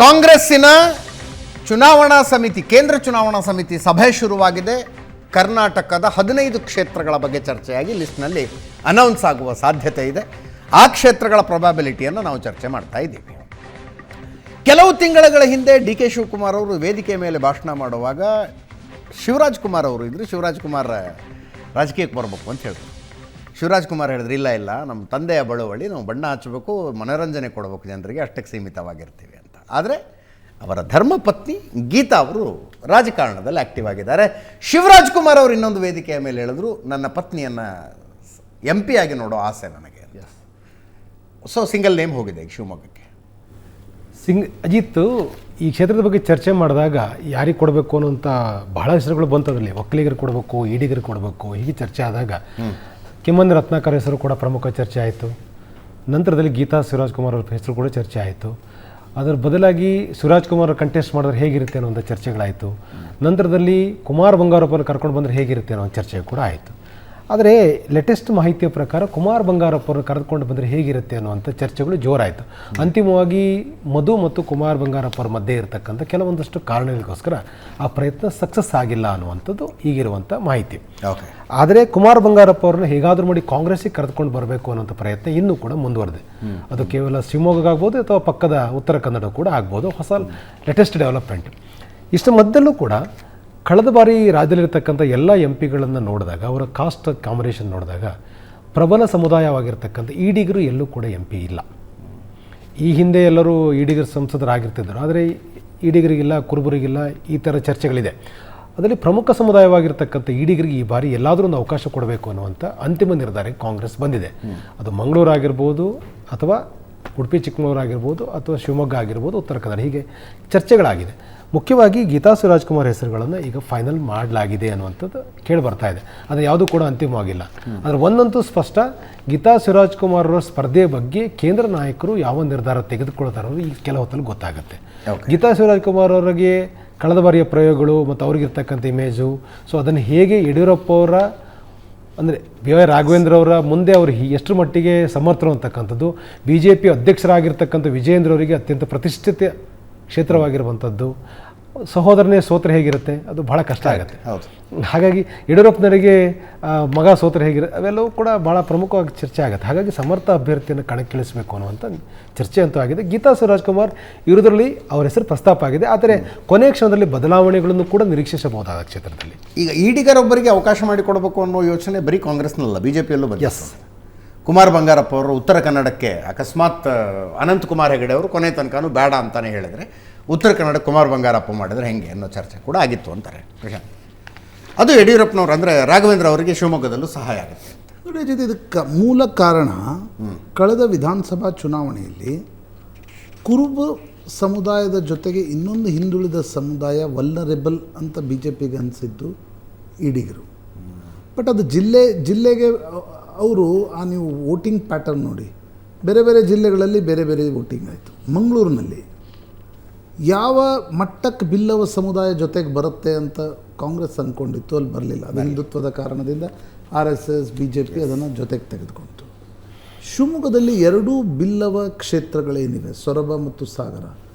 ಕಾಂಗ್ರೆಸ್ಸಿನ ಚುನಾವಣಾ ಸಮಿತಿ, ಕೇಂದ್ರ ಚುನಾವಣಾ ಸಮಿತಿ ಸಭೆ ಶುರುವಾಗಿದೆ. ಕರ್ನಾಟಕದ 15 ಕ್ಷೇತ್ರಗಳ ಬಗ್ಗೆ ಚರ್ಚೆಯಾಗಿ ಲಿಸ್ಟ್ನಲ್ಲಿ ಅನೌನ್ಸ್ ಆಗುವ ಸಾಧ್ಯತೆ ಇದೆ. ಆ ಕ್ಷೇತ್ರಗಳ ಪ್ರೊಬಾಬಿಲಿಟಿಯನ್ನು ನಾವು ಚರ್ಚೆ ಮಾಡ್ತಾ ಇದ್ದೀವಿ. ಕೆಲವು ತಿಂಗಳ ಹಿಂದೆ ಡಿ ಕೆ ಶಿವಕುಮಾರ್ ಅವರು ವೇದಿಕೆ ಮೇಲೆ ಭಾಷಣ ಮಾಡುವಾಗ ಶಿವರಾಜ್ ಕುಮಾರ್ ಅವರು ಇದ್ದರು. ಶಿವರಾಜ್ ಕುಮಾರ್ ರಾಜಕೀಯಕ್ಕೆ ಬರಬೇಕು ಅಂತ ಹೇಳಿದ್ರು. ಶಿವರಾಜ್ ಕುಮಾರ್ ಹೇಳಿದ್ರು, ಇಲ್ಲ ನಮ್ಮ ತಂದೆಯ ಬಳುವಳಿ, ನಾವು ಬಣ್ಣ ಹಚ್ಚಬೇಕು, ಮನೋರಂಜನೆ ಕೊಡಬೇಕು ಜನರಿಗೆ, ಅಷ್ಟಕ್ಕೆ ಸೀಮಿತವಾಗಿರ್ತೀವಿ ಅಂತ. ಆದರೆ ಅವರ ಧರ್ಮಪತ್ನಿ ಗೀತಾ ಅವರು ರಾಜಕಾರಣದಲ್ಲಿ ಆ್ಯಕ್ಟಿವ್ ಆಗಿದ್ದಾರೆ. ಶಿವರಾಜ್ ಕುಮಾರ್ ಅವರು ಇನ್ನೊಂದು ವೇದಿಕೆಯ ಮೇಲೆ ಹೇಳಿದ್ರು, ನನ್ನ ಪತ್ನಿಯನ್ನು MP ಆಗಿ ನೋಡೋ ಆಸೆ ನನಗೆ. ಸೊ ಸಿಂಗಲ್ ನೇಮ್ ಹೋಗಿದೆ ಈಗ ಶಿವಮೊಗ್ಗಕ್ಕೆ. ಅಜಿತ್, ಈ ಕ್ಷೇತ್ರದ ಬಗ್ಗೆ ಚರ್ಚೆ ಮಾಡಿದಾಗ ಯಾರಿಗೆ ಕೊಡಬೇಕು ಅನ್ನೋಂಥ ಬಹಳ ಹೆಸರುಗಳು ಬಂತದ್ರಲ್ಲಿ. ಒಕ್ಕಲಿಗರು ಕೊಡಬೇಕು, ಈಡಿಗರು ಕೊಡಬೇಕು, ಹೀಗೆ ಚರ್ಚೆ ಆದಾಗ ಕಿಮ್ಮನೆ ರತ್ನಾಕರ್ ಹೆಸರು ಕೂಡ ಪ್ರಮುಖ ಚರ್ಚೆ ಆಯಿತು. ನಂತರದಲ್ಲಿ ಗೀತಾ ಶಿವರಾಜ್ ಕುಮಾರ್ ಅವ್ರ ಹೆಸರು ಕೂಡ ಚರ್ಚೆ ಆಯಿತು. ಅದರ ಬದಲಾಗಿ ಶಿವರಾಜ್ ಕುಮಾರ್ ಕಂಟೆಸ್ಟ್ ಮಾಡಿದ್ರೆ ಹೇಗಿರುತ್ತೆ ಅನ್ನೋ ಒಂದು ಚರ್ಚೆಗಳಾಯಿತು. ನಂತರದಲ್ಲಿ ಕುಮಾರ್ ಬಂಗಾರಪ್ಪನ ಕರ್ಕೊಂಡು ಬಂದರೆ ಹೇಗಿರುತ್ತೆ ಅನ್ನೋ ಒಂದು ಚರ್ಚೆ ಕೂಡ ಆಯಿತು. ಆದರೆ ಲೇಟೆಸ್ಟ್ ಮಾಹಿತಿಯ ಪ್ರಕಾರ ಕುಮಾರ್ ಬಂಗಾರಪ್ಪನ ಕರೆದುಕೊಂಡು ಬಂದರೆ ಹೇಗಿರುತ್ತೆ ಅನ್ನುವಂಥ ಚರ್ಚೆಗಳು ಜೋರಾಯಿತು. ಅಂತಿಮವಾಗಿ ಮಧು ಮತ್ತು ಕುಮಾರ್ ಬಂಗಾರಪ್ಪರ ಮಧ್ಯೆ ಇರತಕ್ಕಂಥ ಕೆಲವೊಂದಷ್ಟು ಕಾರಣಗಳಿಗೋಸ್ಕರ ಆ ಪ್ರಯತ್ನ ಸಕ್ಸಸ್ ಆಗಿಲ್ಲ ಅನ್ನುವಂಥದ್ದು ಈಗಿರುವಂಥ ಮಾಹಿತಿ. ಆದರೆ ಕುಮಾರ್ ಬಂಗಾರಪ್ಪ ಅವ್ರನ್ನ ಹೇಗಾದರೂ ಮಾಡಿ ಕಾಂಗ್ರೆಸ್ಸಿಗೆ ಕರೆದುಕೊಂಡು ಬರಬೇಕು ಅನ್ನೋಂಥ ಪ್ರಯತ್ನ ಇನ್ನೂ ಕೂಡ ಮುಂದುವರೆದಿದೆ. ಅದು ಕೇವಲ ಶಿವಮೊಗ್ಗ ಆಗ್ಬೋದು ಅಥವಾ ಪಕ್ಕದ ಉತ್ತರ ಕನ್ನಡ ಕೂಡ ಆಗ್ಬೋದು. ಹೊಸ ಲೇಟೆಸ್ಟ್ ಡೆವಲಪ್ಮೆಂಟ್. ಇಷ್ಟು ಮಧ್ಯದಲ್ಲೂ ಕೂಡ ಕಳೆದ ಬಾರಿ ರಾಜ್ಯದಲ್ಲಿರ್ತಕ್ಕಂಥ ಎಲ್ಲ MP ಗಳನ್ನು ನೋಡಿದಾಗ, ಅವರ ಕಾಸ್ಟ್ ಕಾಂಬಿನೇಷನ್ ನೋಡಿದಾಗ ಪ್ರಬಲ ಸಮುದಾಯವಾಗಿರ್ತಕ್ಕಂಥ ಈಡಿಗರು ಎಲ್ಲೂ ಕೂಡ MP ಇಲ್ಲ. ಈ ಹಿಂದೆ ಎಲ್ಲರೂ ಈಡಿಗರು ಸಂಸದರಾಗಿರ್ತಿದ್ದರು, ಆದರೆ ಈಡಿಗರಿಗಿಲ್ಲ, ಕುರುಬರಿಗಿಲ್ಲ, ಈ ಥರ ಚರ್ಚೆಗಳಿದೆ. ಅದರಲ್ಲಿ ಪ್ರಮುಖ ಸಮುದಾಯವಾಗಿರ್ತಕ್ಕಂಥ ಈಡಿಗರಿಗೆ ಈ ಬಾರಿ ಎಲ್ಲಾದರೂ ಒಂದು ಅವಕಾಶ ಕೊಡಬೇಕು ಅನ್ನುವಂಥ ಅಂತಿಮ ನಿರ್ಧಾರಕ್ಕೆ ಕಾಂಗ್ರೆಸ್ ಬಂದಿದೆ. ಅದು ಮಂಗಳೂರು ಆಗಿರ್ಬೋದು, ಅಥವಾ ಉಡುಪಿ ಚಿಕ್ಕಮಗಳೂರು ಆಗಿರ್ಬೋದು, ಅಥವಾ ಶಿವಮೊಗ್ಗ ಆಗಿರ್ಬೋದು, ಉತ್ತರ ಕನ್ನಡ, ಹೀಗೆ ಚರ್ಚೆಗಳಾಗಿದೆ. ಮುಖ್ಯವಾಗಿ ಗೀತಾ ಶಿವರಾಜ್ ಕುಮಾರ್ ಹೆಸರುಗಳನ್ನು ಈಗ ಫೈನಲ್ ಮಾಡಲಾಗಿದೆ ಅನ್ನುವಂಥದ್ದು ಕೇಳಿ ಬರ್ತಾ ಇದೆ. ಅದು ಯಾವುದೂ ಕೂಡ ಅಂತಿಮವಾಗಿಲ್ಲ. ಆದರೆ ಒಂದಂತೂ ಸ್ಪಷ್ಟ, ಗೀತಾ ಶಿವರಾಜ್ ಕುಮಾರ್ ಅವರ ಸ್ಪರ್ಧೆ ಬಗ್ಗೆ ಕೇಂದ್ರ ನಾಯಕರು ಯಾವ ನಿರ್ಧಾರ ತೆಗೆದುಕೊಳ್ತಾರೋ ಈ ಕೆಲ ಹೊತ್ತಲ್ಲಿ ಗೊತ್ತಾಗುತ್ತೆ. ಗೀತಾ ಶಿವರಾಜ್ ಕುಮಾರ್ ಅವರಿಗೆ ಕಳೆದ ಬಾರಿಯ ಪ್ರಯೋಗಗಳು ಮತ್ತು ಅವ್ರಿಗಿರ್ತಕ್ಕಂಥ ಇಮೇಜು, ಸೊ ಅದನ್ನು ಹೇಗೆ ಯಡಿಯೂರಪ್ಪ ಅವರ ಅಂದರೆ BY ರಾಘವೇಂದ್ರ ಅವರ ಮುಂದೆ ಅವರು ಎಷ್ಟು ಮಟ್ಟಿಗೆ ಸಮರ್ಥರು ಅಂತಕ್ಕಂಥದ್ದು, BJP ಅಧ್ಯಕ್ಷರಾಗಿರ್ತಕ್ಕಂಥ ವಿಜಯೇಂದ್ರ ಅವರಿಗೆ ಅತ್ಯಂತ ಪ್ರತಿಷ್ಠಿತ ಕ್ಷೇತ್ರವಾಗಿರುವಂಥದ್ದು, ಸಹೋದರನೇ ಸೋತ್ರೆ ಹೇಗಿರುತ್ತೆ, ಅದು ಬಹಳ ಕಷ್ಟ ಆಗುತ್ತೆ. ಹಾಗಾಗಿ ಯಡಿಯೂರಪ್ಪನವರಿಗೆ ಮಗ ಸೋತ್ರೆ ಹೇಗಿರುತ್ತೆ, ಅವೆಲ್ಲವೂ ಕೂಡ ಭಾಳ ಪ್ರಮುಖವಾಗಿ ಚರ್ಚೆ ಆಗುತ್ತೆ. ಹಾಗಾಗಿ ಸಮರ್ಥ ಅಭ್ಯರ್ಥಿಯನ್ನು ಕಣಕ್ಕಿಳಿಸಬೇಕು ಅನ್ನುವಂಥ ಚರ್ಚೆ ಅಂತೂ ಆಗಿದೆ. ಗೀತಾ ಶಿವರಾಜ್ ಕುಮಾರ್ ಇರೋದ್ರಲ್ಲಿ ಅವರ ಹೆಸರು ಪ್ರಸ್ತಾಪ ಆಗಿದೆ. ಆದರೆ ಕೊನೆಯ ಕ್ಷಣದಲ್ಲಿ ಬದಲಾವಣೆಗಳನ್ನು ಕೂಡ ನಿರೀಕ್ಷಿಸಬಹುದಾದ ಕ್ಷೇತ್ರದಲ್ಲಿ. ಈಗ ಈಡಿಗರೊಬ್ಬರಿಗೆ ಅವಕಾಶ ಮಾಡಿಕೊಡಬೇಕು ಅನ್ನೋ ಯೋಚನೆ ಬರೀ ಕಾಂಗ್ರೆಸ್ನಲ್ಲ, BJPಯಲ್ಲೂ ಬಂದಿದೆ. ಕುಮಾರ್ ಬಂಗಾರಪ್ಪ ಅವರು ಉತ್ತರ ಕನ್ನಡಕ್ಕೆ ಅಕಸ್ಮಾತ್ ಅನಂತಕುಮಾರ್ ಹೆಗಡೆ ಅವರು ಕೊನೆ ತನಕನೂ ಬೇಡ ಅಂತಾನೆ ಹೇಳಿದರೆ, ಉತ್ತರ ಕನ್ನಡ ಕುಮಾರ್ ಬಂಗಾರಪ್ಪ ಮಾಡಿದರೆ ಹೆಂಗೆ ಅನ್ನೋ ಚರ್ಚೆ ಕೂಡ ಆಗಿತ್ತು ಅಂತಾರೆ ಪ್ರಶಾಂತ್. ಅದು ಯಡಿಯೂರಪ್ಪನವರು ಅಂದರೆ ರಾಘವೇಂದ್ರ ಅವರಿಗೆ ಶಿವಮೊಗ್ಗದಲ್ಲೂ ಸಹಾಯ ಆಗುತ್ತೆ. ಇದಕ್ಕೆ ಮೂಲ ಕಾರಣ, ಕಳೆದ ವಿಧಾನಸಭಾ ಚುನಾವಣೆಯಲ್ಲಿ ಕುರುಬ ಸಮುದಾಯದ ಜೊತೆಗೆ ಇನ್ನೊಂದು ಹಿಂದುಳಿದ ಸಮುದಾಯ ವಲ್ನರೇಬಲ್ ಅಂತ BJPಗೆ ಅನಿಸಿದ್ದು ಈಡಿಗರು. ಬಟ್ ಅದು ಜಿಲ್ಲೆಗೆ ಅವರು ನೀವು ವೋಟಿಂಗ್ ಪ್ಯಾಟರ್ನ್ ನೋಡಿ, ಬೇರೆ ಬೇರೆ ಜಿಲ್ಲೆಗಳಲ್ಲಿ ಬೇರೆ ಬೇರೆ ವೋಟಿಂಗ್ ಆಯಿತು. ಮಂಗಳೂರಿನಲ್ಲಿ ಯಾವ ಮಟ್ಟಕ್ಕೆ ಬಿಲ್ಲವ ಸಮುದಾಯ ಜೊತೆಗೆ ಬರುತ್ತೆ ಅಂತ ಕಾಂಗ್ರೆಸ್ ಅಂದ್ಕೊಂಡಿತ್ತು, ಅಲ್ಲಿ ಬರಲಿಲ್ಲ. ಅದು ಹಿಂದುತ್ವದ ಕಾರಣದಿಂದ RSS BJP ಅದನ್ನು ಜೊತೆಗೆ ತೆಗೆದುಕೊಂಡಿತು. ಶಿವಮೊಗ್ಗದಲ್ಲಿ 2 ಬಿಲ್ಲವ ಕ್ಷೇತ್ರಗಳೇನಿವೆ, ಸೊರಬ ಮತ್ತು ಸಾಗರ,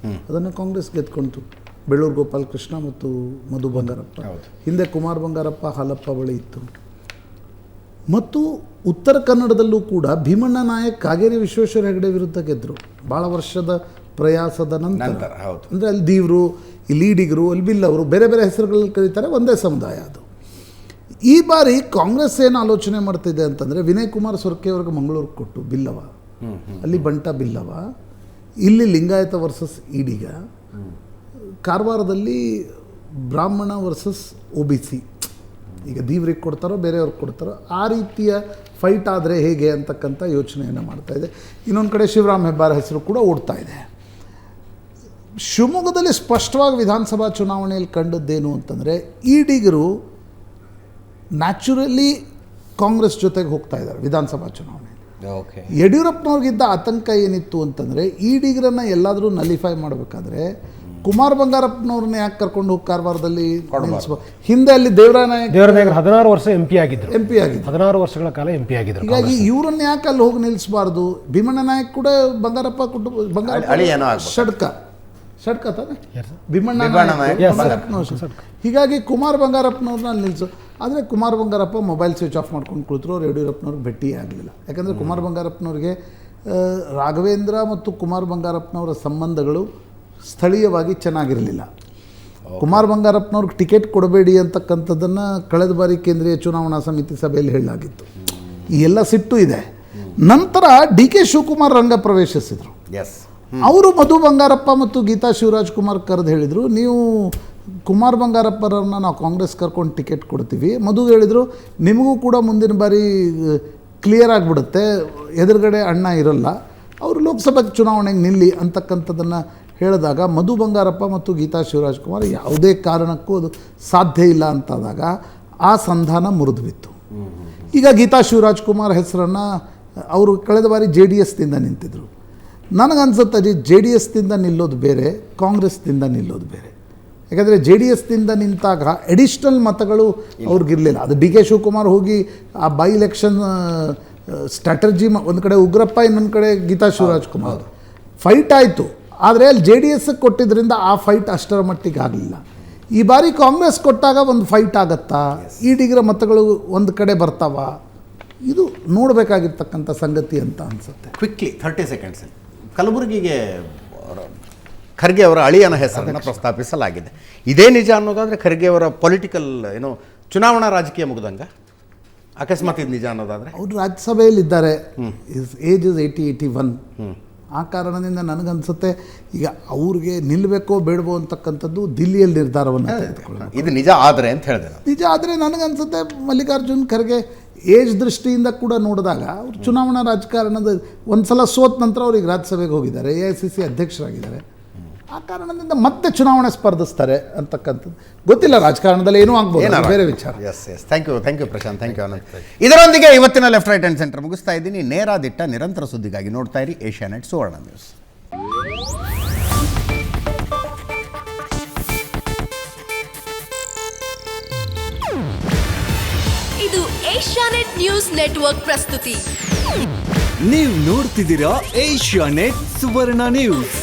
ಅದನ್ನು ಕಾಂಗ್ರೆಸ್ ಗೆದ್ಕೊಂಡಿತು. ಬೆಳ್ಳೂರು ಗೋಪಾಲಕೃಷ್ಣ ಮತ್ತು ಮಧು ಬಂಗಾರಪ್ಪ, ಹಿಂದೆ ಕುಮಾರ್ ಬಂಗಾರಪ್ಪ ಹಾಲಪ್ಪ ಬಳಿ ಇತ್ತು. ಮತ್ತು ಉತ್ತರ ಕನ್ನಡದಲ್ಲೂ ಕೂಡ ಭೀಮಣ್ಣ ನಾಯಕ್ ಕಾಗೇರಿ ವಿಶ್ವೇಶ್ವರ ಹೆಗಡೆ ವಿರುದ್ಧ ಗೆದ್ದರು ಭಾಳ ವರ್ಷದ ಪ್ರಯಾಸದ ನಂತರ. ಅಂದರೆ ಅಲ್ಲಿ ದೀವರು, ಇಲ್ಲಿ ಈಡಿಗರು, ಅಲ್ಲಿ ಬಿಲ್ಲವರು, ಬೇರೆ ಬೇರೆ ಹೆಸರುಗಳಲ್ಲಿ ಕರೀತಾರೆ, ಒಂದೇ ಸಮುದಾಯ ಅದು. ಈ ಬಾರಿ ಕಾಂಗ್ರೆಸ್ ಏನು ಆಲೋಚನೆ ಮಾಡ್ತಿದೆ ಅಂತಂದರೆ, ವಿನಯ್ ಕುಮಾರ್ ಸೊರಕೆ ಅವ್ರಿಗೆ ಮಂಗಳೂರಿಗೆ ಕೊಟ್ಟು ಬಿಲ್ಲವ, ಅಲ್ಲಿ ಬಂಟ ಬಿಲ್ಲವ, ಇಲ್ಲಿ ಲಿಂಗಾಯತ ವರ್ಸಸ್ ಈಡಿಗ, ಕಾರವಾರದಲ್ಲಿ ಬ್ರಾಹ್ಮಣ ವರ್ಸಸ್ OBC, ಈಗ ದೀವ್ರಿಗೆ ಕೊಡ್ತಾರೋ ಬೇರೆಯವ್ರಿಗೆ ಕೊಡ್ತಾರೋ, ಆ ರೀತಿಯ ಫೈಟ್ ಆದರೆ ಹೇಗೆ ಅಂತಕ್ಕಂಥ ಯೋಚನೆಯನ್ನು ಮಾಡ್ತಾಯಿದೆ. ಇನ್ನೊಂದು ಕಡೆ ಶಿವರಾಮ್ ಹೆಬ್ಬಾರ್ ಹೆಸರು ಕೂಡ ಓಡ್ತಾ ಇದೆ. ಶಿವಮೊಗ್ಗದಲ್ಲಿ ಸ್ಪಷ್ಟವಾಗಿ ವಿಧಾನಸಭಾ ಚುನಾವಣೆಯಲ್ಲಿ ಕಂಡದ್ದೇನು ಅಂತಂದರೆ, ಈಡಿಗರು ನ್ಯಾಚುರಲಿ ಕಾಂಗ್ರೆಸ್ ಜೊತೆಗೆ ಹೋಗ್ತಾ ಇದ್ದಾರೆ ವಿಧಾನಸಭಾ ಚುನಾವಣೆಯಲ್ಲಿ. ಯಡಿಯೂರಪ್ಪನವ್ರಿಗಿದ್ದ ಆತಂಕ ಏನಿತ್ತು ಅಂತಂದರೆ, ಈಡಿಗರನ್ನು ಎಲ್ಲಾದರೂ ನಲಿಫೈ ಮಾಡಬೇಕಾದ್ರೆ ಕುಮಾರ್ ಬಂಗಾರಪ್ಪನವ್ರನ್ನ ಯಾಕೆ ಕರ್ಕೊಂಡು ಹೋಗಿ ಕಾರವಾರದಲ್ಲಿ ಹಿಂದೆ ಅಲ್ಲಿ ದೇವರಾಯ ನಾಯಕ್ 16 ವರ್ಷ MP ಆಗಿದ್ರು. 16 ವರ್ಷಗಳ ಕಾಲ MP ಆಗಿದ್ರು. ಹೀಗಾಗಿ ಇವರನ್ನ ಯಾಕೆ ಅಲ್ಲಿ ಹೋಗಿ ನಿಲ್ಲಿಸಬಾರ್ದು? ಭೀಮಣ್ಣ ನಾಯಕ್ ಕೂಡ ಬಂಗಾರಪ್ಪ ಕುಟುಂಬ ಷಡ್ಕ ಷಟ್ಕ ತಾನೆ Yes, sir. Bhimanna Bhimanna Nayak, Yes, sir. ಬಂಗಾರಪ್ಪನವ್ರು. ಹೀಗಾಗಿ ಕುಮಾರ್ ಬಂಗಾರಪ್ಪನವ್ರನ್ನ ನಿಲ್ಲಿಸು. ಆದರೆ Kumar Bangarappa mobile switch off ಮಾಡ್ಕೊಂಡು ಕುಳಿತರು. ಅವ್ರು ಯಡಿಯೂರಪ್ಪನವ್ರಿಗೆ ಭೇಟಿಯೇ ಆಗಲಿಲ್ಲ. ಯಾಕಂದರೆ ಕುಮಾರ್ ಬಂಗಾರಪ್ಪನವ್ರಿಗೆ ರಾಘವೇಂದ್ರ ಮತ್ತು ಕುಮಾರ್ ಬಂಗಾರಪ್ಪನವರ ಸಂಬಂಧಗಳು ಸ್ಥಳೀಯವಾಗಿ ಚೆನ್ನಾಗಿರಲಿಲ್ಲ. ಕುಮಾರ್ ಬಂಗಾರಪ್ಪನವ್ರಿಗೆ ಟಿಕೆಟ್ ಕೊಡಬೇಡಿ ಅಂತಕ್ಕಂಥದ್ದನ್ನು ಕಳೆದ ಬಾರಿ ಕೇಂದ್ರೀಯ ಚುನಾವಣಾ ಸಮಿತಿ ಸಭೆಯಲ್ಲಿ ಹೇಳಲಾಗಿತ್ತು. ಈ ಎಲ್ಲ ಸಿಟ್ಟು ಇದೆ. ನಂತರ ಡಿ ಕೆ ಶಿವಕುಮಾರ್ ರಂಗ ಪ್ರವೇಶಿಸಿದರು. ಎಸ್. ಅವರು ಮಧು ಬಂಗಾರಪ್ಪ ಮತ್ತು ಗೀತಾ ಶಿವರಾಜ್ ಕುಮಾರ್ ಕರೆದು ಹೇಳಿದರು, ನೀವು ಕುಮಾರ್ ಬಂಗಾರಪ್ಪರನ್ನ ನಾವು ಕಾಂಗ್ರೆಸ್ ಕರ್ಕೊಂಡು ಟಿಕೆಟ್ ಕೊಡ್ತೀವಿ. ಮಧು ಹೇಳಿದರು, ನಿಮಗೂ ಕೂಡ ಮುಂದಿನ ಬಾರಿ ಕ್ಲಿಯರ್ ಆಗಿಬಿಡುತ್ತೆ, ಎದುರುಗಡೆ ಅಣ್ಣ ಇರಲ್ಲ, ಅವರು ಲೋಕಸಭಾ ಚುನಾವಣೆಗೆ ನಿಲ್ಲಿ ಅಂತಕ್ಕಂಥದ್ದನ್ನು ಹೇಳಿದಾಗ ಮಧು ಬಂಗಾರಪ್ಪ ಮತ್ತು ಗೀತಾ ಶಿವರಾಜ್ ಕುಮಾರ್ ಯಾವುದೇ ಕಾರಣಕ್ಕೂ ಅದು ಸಾಧ್ಯ ಇಲ್ಲ ಅಂತಾದಾಗ ಆ ಸಂಧಾನ ಮುರಿದು ಬಿತ್ತು. ಈಗ ಗೀತಾ ಶಿವರಾಜ್ ಕುಮಾರ್ ಹೆಸರನ್ನು ಅವರು ಕಳೆದ ಬಾರಿ JDSದಿಂದ ನಿಂತಿದ್ದರು. ನನಗನ್ಸುತ್ತೆ JDSದಿಂದ ನಿಲ್ಲೋದು ಬೇರೆ, ಕಾಂಗ್ರೆಸ್ದಿಂದ ನಿಲ್ಲೋದು ಬೇರೆ. ಯಾಕಂದರೆ JDSದಿಂದ ನಿಂತಾಗ ಎಡಿಷ್ನಲ್ ಮತಗಳು ಅವ್ರಿಗಿರಲಿಲ್ಲ. ಅದು ಡಿ ಕೆ ಶಿವಕುಮಾರ್ ಹೋಗಿ ಆ ಬೈ ಎಲೆಕ್ಷನ್ ಸ್ಟ್ರಾಟಜಿ ಒಂದು ಕಡೆ ಉಗ್ರಪ್ಪ, ಇನ್ನೊಂದು ಕಡೆ ಗೀತಾ ಶಿವರಾಜ್ ಕುಮಾರ್ ಫೈಟ್ ಆಯಿತು. ಆದರೆ ಅಲ್ಲಿ JDSಗೆ ಕೊಟ್ಟಿದ್ದರಿಂದ ಆ ಫೈಟ್ ಅಷ್ಟರ ಮಟ್ಟಿಗೆ ಆಗಲಿಲ್ಲ. ಈ ಬಾರಿ ಕಾಂಗ್ರೆಸ್ ಕೊಟ್ಟಾಗ ಒಂದು ಫೈಟ್ ಆಗತ್ತಾ, ಈಡಿಗರ ಮತಗಳು ಒಂದು ಕಡೆ ಬರ್ತಾವ, ಇದು ನೋಡಬೇಕಾಗಿರ್ತಕ್ಕಂಥ ಸಂಗತಿ ಅಂತ ಅನಿಸುತ್ತೆ. Quickly 30 seconds. ಕಲಬುರಗಿಗೆ ಖರ್ಗೆ ಅವರ ಅಳಿಯನ ಹೆಸರನ್ನು ಪ್ರಸ್ತಾಪಿಸಲಾಗಿದೆ. ಇದೇ ನಿಜ ಅನ್ನೋದಾದರೆ ಖರ್ಗೆ ಅವರ ಪೊಲಿಟಿಕಲ್ ಚುನಾವಣಾ ರಾಜಕೀಯ ಮುಗ್ದಂಗ, ಅಕಸ್ಮಾತ್ ಇದು ನಿಜ ಅನ್ನೋದಾದರೆ? ಅವರು ರಾಜ್ಯಸಭೆಯಲ್ಲಿದ್ದಾರೆ. Age is 80-81. ಆ ಕಾರಣದಿಂದ ನನಗನ್ಸುತ್ತೆ ಈಗ ಅವ್ರಿಗೆ ನಿಲ್ಲಬೇಕೋ ಬೇಡವೋ ಅಂತಕ್ಕಂಥದ್ದು ದಿಲ್ಲಿಯಲ್ಲಿ ನಿರ್ಧಾರವನ್ನು ತೆಗೆದುಕೊಳ್ಳೋದು. ಇದು ನಿಜ ಆದರೆ ಅಂತ ಹೇಳಿದೆ. ನಿಜ ಆದರೆ ನನಗನ್ಸುತ್ತೆ ಮಲ್ಲಿಕಾರ್ಜುನ್ ಖರ್ಗೆ ಏಜ್ ದೃಷ್ಟಿಯಿಂದ ಕೂಡ ನೋಡಿದಾಗ ಅವರು ಚುನಾವಣಾ ರಾಜಕಾರಣದ ಒಂದು ಸಲ ಸೋತ ನಂತರ ಅವ್ರಿಗೆ ರಾಜ್ಯಸಭೆಗೆ ಹೋಗಿದ್ದಾರೆ, AICC ಅಧ್ಯಕ್ಷರಾಗಿದ್ದಾರೆ. ಆ ಕಾರಣದಿಂದ ಮತ್ತೆ ಚುನಾವಣೆ ಸ್ಪರ್ಧಿಸ್ತಾರೆ ಅಂತಕ್ಕಂಥದ್ದು ಗೊತ್ತಿಲ್ಲ. ರಾಜಕಾರಣದಲ್ಲಿ ಏನೂ ಆಗ್ಬೋದು, ಬೇರೆ ವಿಚಾರ. Yes yes, thank you Prashant, thank you Anand. ಇದರೊಂದಿಗೆ ಇವತ್ತಿನ ಲೆಫ್ಟ್ ರೈಟ್ ಆ್ಯಂಡ್ ಸೆಂಟರ್ ಮುಗಿಸ್ತಾ ಇದ್ದೀನಿ. ನೇರ ದಿಟ್ಟ ನಿರಂತರ ಸುದ್ದಿಗಾಗಿ ನೋಡ್ತಾ ಇರಿ ಏಷ್ಯಾನೆಟ್ ಸುವರ್ಣ ನ್ಯೂಸ್. ಇದು ಏಷ್ಯಾನೆಟ್ ನ್ಯೂಸ್ ನೆಟ್ವರ್ಕ್ ಪ್ರಸ್ತುತಿ. ನೀವು ನೋಡ್ತಿದ್ದೀರಾ ಏಷ್ಯಾನೆಟ್ ಸುವರ್ಣ ನ್ಯೂಸ್.